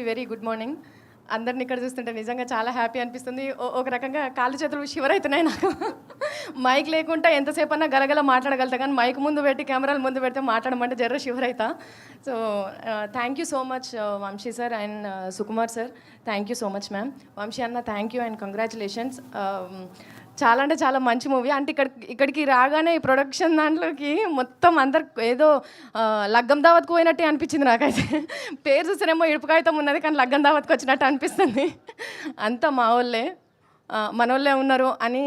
Very good morning. అందరిని ఇక్కడ చూస్తుంటే నిజంగా చాలా హ్యాపీ అనిపిస్తుంది. ఒక రకంగా కాళ్ళు చేతులు షివర్ అవుతున్నాయి నాకు. మైక్ లేకుండా ఎంతసేపు అన్నా గలగల మాట్లాడగలుగుతా, కానీ మైక్ ముందు పెట్టి కెమెరాల ముందు పెడితే మాట్లాడమంటే జర్ర షివర్ అవుతా. So thank you so much Vamshi sir and Sukumar sir. Thank you so much ma'am. Vamshi అన్న థ్యాంక్ యూ అండ్ కంగ్రాచులేషన్స్. చాలా అంటే చాలా మంచి మూవీ. అంటే ఇక్కడికి రాగానే ఈ ప్రొడక్షన్ దాంట్లోకి మొత్తం అందరు ఏదో లగ్గం దావత్కు పోయినట్టే అనిపించింది నాకైతే. పేరు చూస్తేనేమో ఇడుపుకాయితం ఉన్నది, కానీ లగ్గం దావత్కి వచ్చినట్టు అనిపిస్తుంది. అంతా మా వాళ్ళే, మన వాళ్ళే ఉన్నారు అని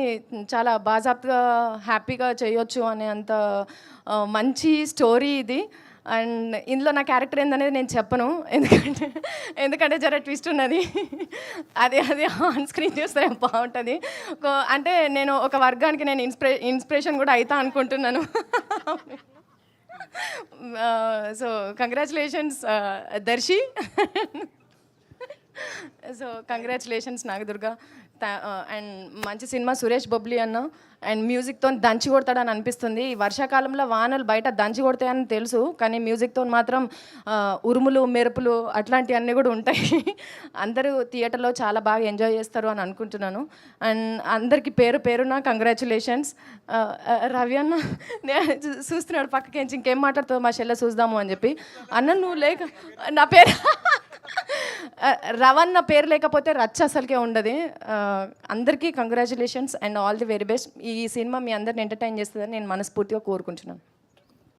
చాలా బాజాప్గా హ్యాపీగా చేయొచ్చు అనే అంత మంచి స్టోరీ ఇది. అండ్ ఇందులో నా క్యారెక్టర్ ఏందనేది నేను చెప్పను, ఎందుకంటే జర ట్విస్ట్ ఉన్నది. అది ఆన్ స్క్రీన్ చూస్తే బాగుంటుంది. అంటే నేను ఒక వర్గానికి నేను ఇన్స్పిరేషన్ కూడా అవుతా అనుకుంటున్నాను. So congratulations Darshi. So congratulations Nagadurga. And మంచి సినిమా సురేష్ బొబ్లీ అన్న. అండ్ మ్యూజిక్తో దంచి కొడతాడని అనిపిస్తుంది. ఈ వర్షాకాలంలో వానలు బయట దంచి కొడతాయని తెలుసు, కానీ మ్యూజిక్తో మాత్రం ఉరుములు మెరుపులు అట్లాంటివన్నీ కూడా ఉంటాయి. అందరూ థియేటర్లో చాలా బాగా ఎంజాయ్ చేస్తారు అని అనుకుంటున్నాను. అండ్ అందరికీ పేరు పేరున కంగ్రాచులేషన్స్. రవి అన్న చూస్తున్నాడు పక్కకి, ఇంకేం మాట్లాడుతుందో మా చెల్లె చూద్దాము అని చెప్పి. అన్న నువ్వు లేక నా పేరు రవన్న పేరు లేకపోతే రచ్చ అసలుకే ఉండదు. అందరికీ congratulations and all the very best. ఈ సినిమా మీ అందరిని ఎంటర్టైన్ చేస్తుందని నేను మనస్ఫూర్తిగా కోరుకుంటున్నాను.